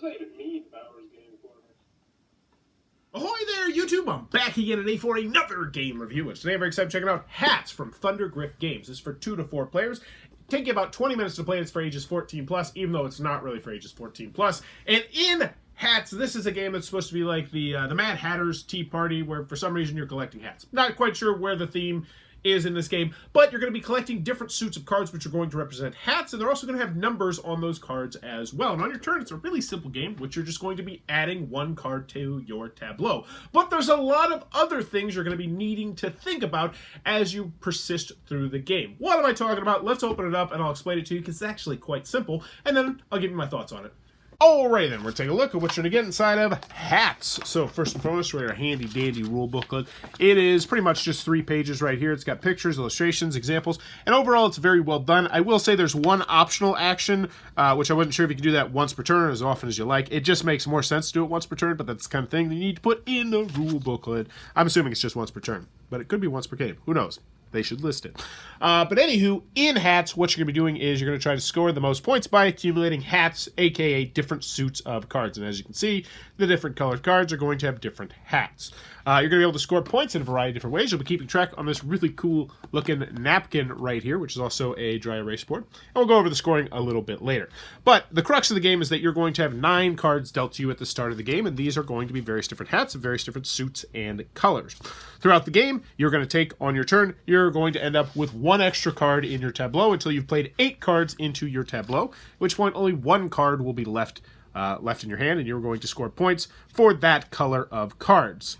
not even mean Bowers game for me. Ahoy there, YouTube! I'm back again today for another game review. And today I'm very excited to check out Hats from Thundergrift Games. This is for 2 to 4 players. Take you about 20 minutes to play. It's for ages 14 plus, even though it's not really for ages 14 plus. And in Hats, this is a game that's supposed to be like the Mad Hatter's Tea Party, where for some reason you're collecting hats. Not quite sure where the theme is in this game, but you're going to be collecting different suits of cards which are going to represent hats, and they're also going to have numbers on those cards as well. And on your turn, it's a really simple game, which you're just going to be adding one card to your tableau. But there's a lot of other things you're going to be needing to think about as you persist through the game. What am I talking about? Let's open it up and I'll explain it to you, because it's actually quite simple, and then I'll give you my thoughts on it. Alright then, we're taking a look at what you're going to get inside of Hats. So first and foremost, we're in a handy dandy rule booklet. It is pretty much just 3 pages right here. It's got pictures, illustrations, examples, and overall it's very well done. I will say there's one optional action, which I wasn't sure if you could do that once per turn or as often as you like. It just makes more sense to do it once per turn, but that's the kind of thing that you need to put in the rule booklet. I'm assuming it's just once per turn, but it could be once per game. Who knows? They should list it. But anywho, in Hats, what you're going to be doing is you're going to try to score the most points by accumulating hats, aka different suits of cards. And as you can see, the different colored cards are going to have different hats. You're going to be able to score points in a variety of different ways. You'll be keeping track on this really cool looking napkin right here, which is also a dry erase board. And we'll go over the scoring a little bit later. But the crux of the game is that you're going to have 9 cards dealt to you at the start of the game, and these are going to be various different hats, various different suits and colors. Throughout the game, you're going to take on your turn, you're going to end up with 1 extra card in your tableau until you've played 8 cards into your tableau, at which point only 1 card will be left in your hand, and you're going to score points for that color of cards.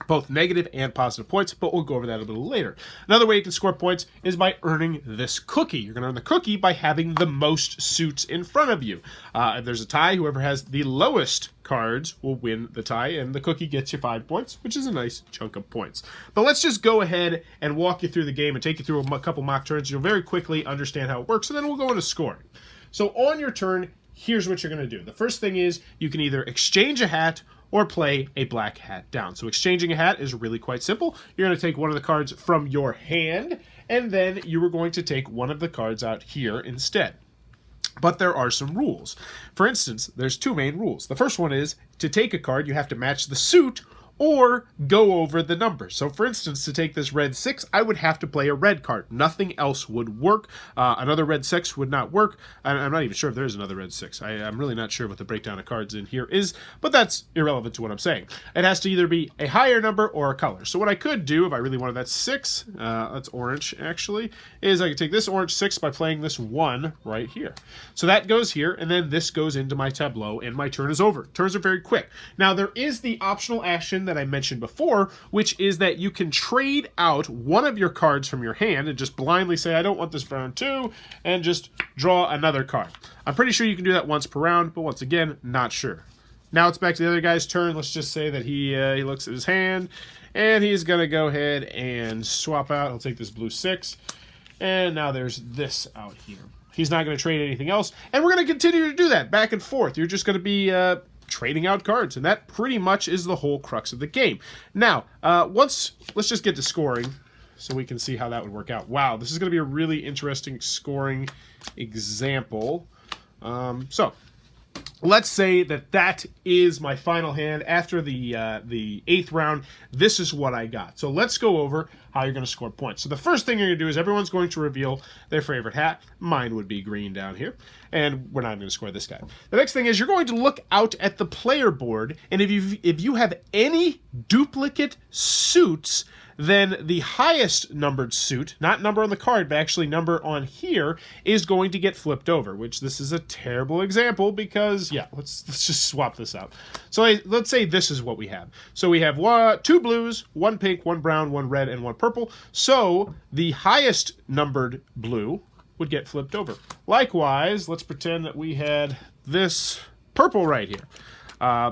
Both negative and positive points, but we'll go over that a little later. Another way you can score points is by earning this cookie. You're going to earn the cookie by having the most suits in front of you. If there's a tie, whoever has the lowest cards will win the tie, and the cookie gets you 5 points, which is a nice chunk of points. But let's just go ahead and walk you through the game and take you through a couple mock turns. You'll very quickly understand how it works, and then we'll go into scoring. So on your turn, here's what you're going to do. The first thing is you can either exchange a hat or play a black hat down. So exchanging a hat is really quite simple. You're going to take one of the cards from your hand, and then you are going to take one of the cards out here instead. But there are some rules. For instance, there's 2 main rules. The first one is to take a card, you have to match the suit or go over the numbers. So for instance, to take this red 6, I would have to play a red card. Nothing else would work. Another red 6 would not work. I'm not even sure if there's another red 6. I'm really not sure what the breakdown of cards in here is, but that's irrelevant to what I'm saying. It has to either be a higher number or a color. So what I could do, if I really wanted that 6, that's orange actually, is I could take this orange 6 by playing this 1 right here. So that goes here, and then this goes into my tableau, and my turn is over. Turns are very quick. Now there is the optional action that I mentioned before, which is that you can trade out one of your cards from your hand and just blindly say, I don't want this for round 2, and just draw another card. I'm pretty sure you can do that once per round, but once again, not sure. Now it's back to the other guy's turn. Let's just say that he looks at his hand, and he's going to go ahead and swap out. I'll take this blue 6, and now there's this out here. He's not going to trade anything else, and we're going to continue to do that back and forth. You're just going to be trading out cards, and that pretty much is the whole crux of the game. Now, let's just get to scoring so we can see how that would work out. Wow, this is going to be a really interesting scoring example. So let's say that is my final hand after the 8th round. This is what I got. So let's go over how you're going to score points. So the first thing you're going to do is everyone's going to reveal their favorite hat. Mine would be green down here, and we're not going to score this guy. The next thing is you're going to look out at the player board, and if you have any duplicate suits, then the highest numbered suit, not number on the card, but actually number on here, is going to get flipped over, which this is a terrible example because, yeah, let's just swap this out. So let's say this is what we have. So we have 2 blues, 1 pink, 1 brown, 1 red, and 1 purple. So the highest numbered blue would get flipped over. Likewise, let's pretend that we had this purple right here.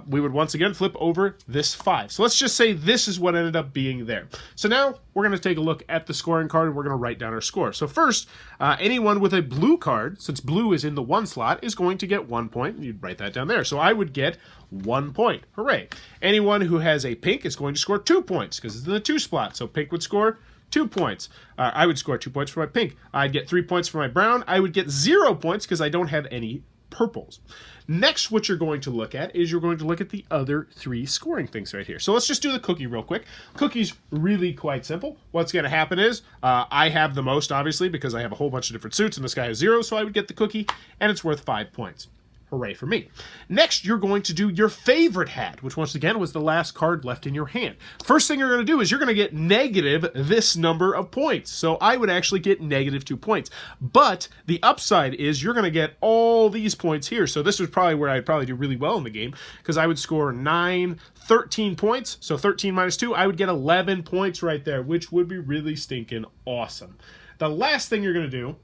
We would once again flip over this 5. So let's just say this is what ended up being there. So now we're going to take a look at the scoring card, and we're going to write down our score. So first, anyone with a blue card, since blue is in the 1 slot, is going to get 1 point. You'd write that down there. So I would get 1 point. Hooray. Anyone who has a pink is going to score 2 points because it's in the 2 slot. So pink would score 2 points. I would score 2 points for my pink. I'd get 3 points for my brown. I would get 0 points because I don't have any purples. Next, what you're going to look at is you're going to look at the other 3 scoring things right here. So let's just do the cookie real quick. Cookie's really quite simple. What's going to happen is I have the most, obviously, because I have a whole bunch of different suits, and this guy has 0, so I would get the cookie, and it's worth 5 points. Hooray for me. Next, you're going to do your favorite hat, which once again was the last card left in your hand. First thing you're going to do is you're going to get negative this number of points. So I would actually get negative 2 points. But the upside is you're going to get all these points here. So this is probably where I'd probably do really well in the game, because I would score 9, 13 points. So 13 minus 2, I would get 11 points right there, which would be really stinking awesome. The last thing you're going to do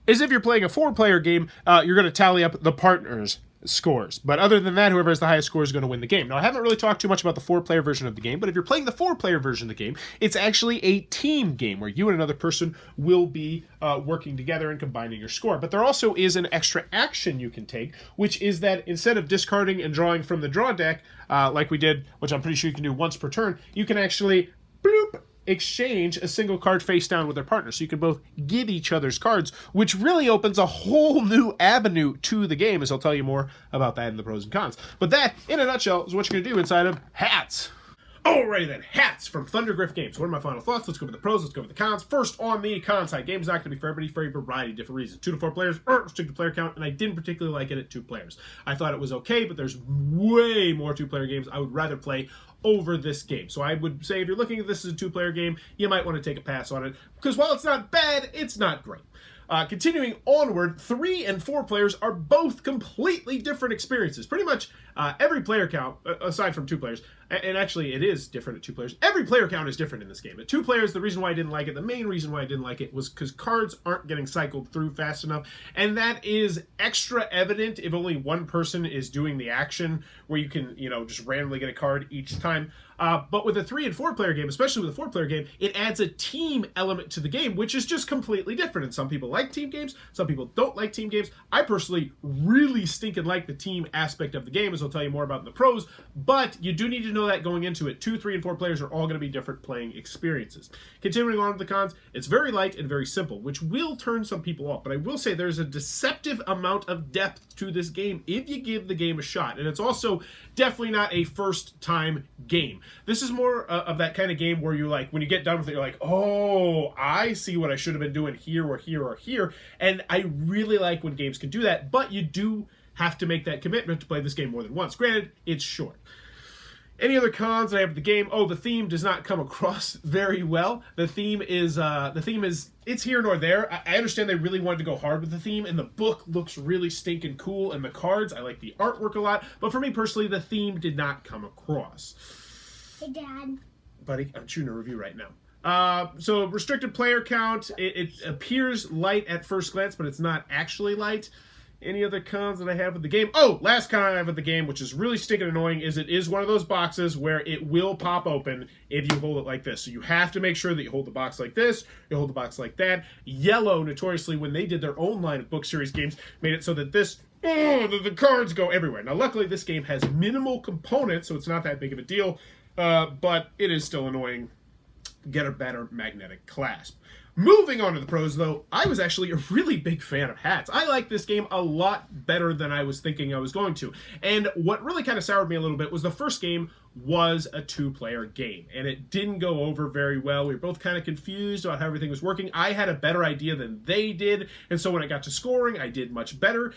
is if you're playing a 4-player game, you're going to tally up the partners' scores. But other than that, whoever has the highest score is going to win the game. Now, I haven't really talked too much about the 4-player version of the game, but if you're playing the 4-player version of the game, it's actually a team game where you and another person will be working together and combining your score. But there also is an extra action you can take, which is that instead of discarding and drawing from the draw deck, like we did, which I'm pretty sure you can do once per turn, you can actually bloop, exchange a single card face down with their partner. So you can both give each other's cards, which really opens a whole new avenue to the game, as I'll tell you more about that in the pros and cons. But that, in a nutshell, is what you're going to do inside of Hats. Alrighty then, Hats from Thundergriff Games. What are my final thoughts? Let's go over the pros, let's go over the cons. First, on the con side, game's not going to be for everybody for a variety of different reasons. 2 to 4 players, restricted player count, and I didn't particularly like it at 2 players. I thought it was okay, but there's way more 2-player games I would rather play over this game. So I would say if you're looking at this as a 2-player game, you might want to take a pass on it, because while it's not bad, it's not great. Continuing onward, 3 and 4 players are both completely different experiences. Pretty much every player count, aside from 2 players, and actually it is different at 2 players, every player count is different in this game. At 2 players, the reason why I didn't like it, the main reason why I didn't like it, was because cards aren't getting cycled through fast enough, and that is extra evident if only one person is doing the action, where you can, just randomly get a card each time. But with a 3 and 4 player game, especially with a 4-player game, it adds a team element to the game, which is just completely different. And some people like team games, some people don't like team games. I personally really stinking like the team aspect of the game, as I'll tell you more about in the pros, but you do need to know that going into it. 2, 3, and 4 players are all going to be different playing experiences. Continuing on with the cons, it's very light and very simple, which will turn some people off, but I will say there's a deceptive amount of depth to this game if you give the game a shot, and it's also definitely not a first-time game. This is more of that kind of game where you when you get done with it, you're like, oh, I see what I should have been doing here or here or here. And I really like when games can do that, but you do have to make that commitment to play this game more than once. Granted, it's short. Any other cons I have with the game? Oh, the theme does not come across very well. The theme is it's here nor there. I understand they really wanted to go hard with the theme, and the book looks really stinking cool, and the cards, I like the artwork a lot, but for me personally, the theme did not come across. Hey, Dad. Buddy, I'm shooting a review right now. So restricted player count, it appears light at first glance, but it's not actually light. Any other cons that I have with the game? Oh, last con I have with the game, which is really stinking annoying, is it is one of those boxes where it will pop open if you hold it like this. So you have to make sure that you hold the box like this, you hold the box like that. Yellow, notoriously, when they did their own line of book series games, made it so that the cards go everywhere. Now, luckily, this game has minimal components, so it's not that big of a deal. But it is still annoying. Get a better magnetic clasp. Moving on to the pros, though, I was actually a really big fan of Hats. I like this game a lot better than I was thinking I was going to. And what really kind of soured me a little bit was the first game was a 2-player game, and it didn't go over very well. We were both kind of confused about how everything was working. I had a better idea than they did, and so when it got to scoring, I did much better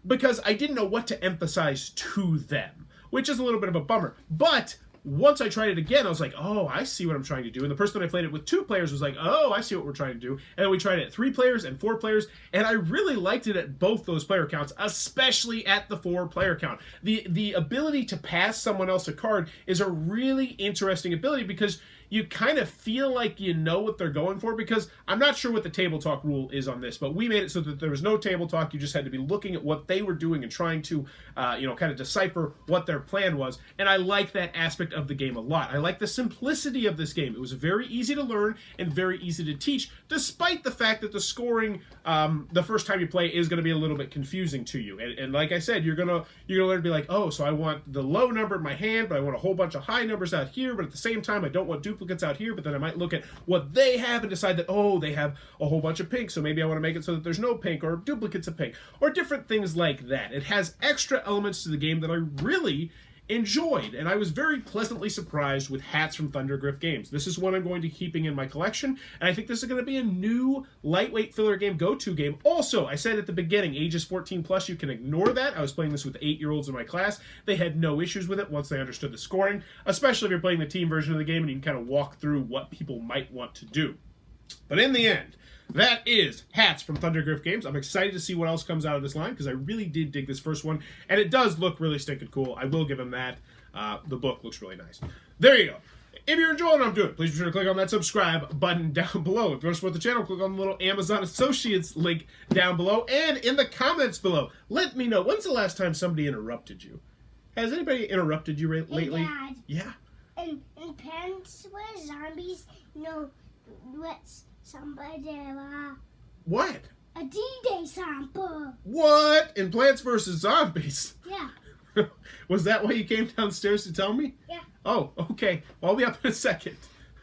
because I didn't know what to emphasize to them, which is a little bit of a bummer. But once I tried it again, I was like, oh, I see what I'm trying to do. And the person that I played it with 2 players was like, oh, I see what we're trying to do. And then we tried it at 3 players and 4 players, and I really liked it at both those player counts, especially at the 4-player count. The ability to pass someone else a card is a really interesting ability because you kind of feel like you know what they're going for, because I'm not sure what the table talk rule is on this, but we made it so that there was no table talk. You just had to be looking at what they were doing and trying to, kind of decipher what their plan was. And I like that aspect of the game a lot. I like the simplicity of this game. It was very easy to learn and very easy to teach, despite the fact that the scoring, the first time you play, is going to be a little bit confusing to you. And like I said, you're gonna learn to be like, oh, so I want the low number in my hand, but I want a whole bunch of high numbers out here, but at the same time, I don't want duplicates duplicates out here, but then I might look at what they have and decide that, oh, they have a whole bunch of pink, so maybe I want to make it so that there's no pink or duplicates of pink or different things like that. It has extra elements to the game that I really enjoyed, and I was very pleasantly surprised with Hats from Thundergriff Games. This is one I'm going to be keeping in my collection, and I think this is going to be a new lightweight filler game, go-to game. Also, I said at the beginning, ages 14 plus, you can ignore that. I was playing this with 8-year-olds in my class. They had no issues with it once they understood the scoring, especially if you're playing the team version of the game and you can kind of walk through what people might want to do. But in the end, that is Hats from Thundergriff Games. I'm excited to see what else comes out of this line because I really did dig this first one, and it does look really stinking cool. I will give him that. The book looks really nice. There you go. If you're enjoying what I'm doing, please be sure to click on that subscribe button down below. If you want to support the channel, click on the little Amazon Associates link down below, and in the comments below, let me know, when's the last time somebody interrupted you? Has anybody interrupted you lately? Hey, Dad. Yeah. And Plants vs. Zombies, what's somebody, What? a D-Day sample. What? In Plants vs. Zombies? Yeah. Was that why you came downstairs to tell me? Yeah. Oh, okay. Well, I'll be up in a second.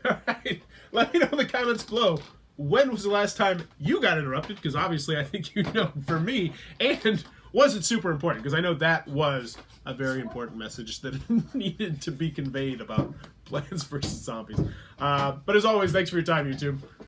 All right. Let me know in the comments below. When was the last time you got interrupted? Because obviously I think you know for me. And was it super important? Because I know that was a very important message that needed to be conveyed about Plants vs. Zombies. But as always, thanks for your time, YouTube.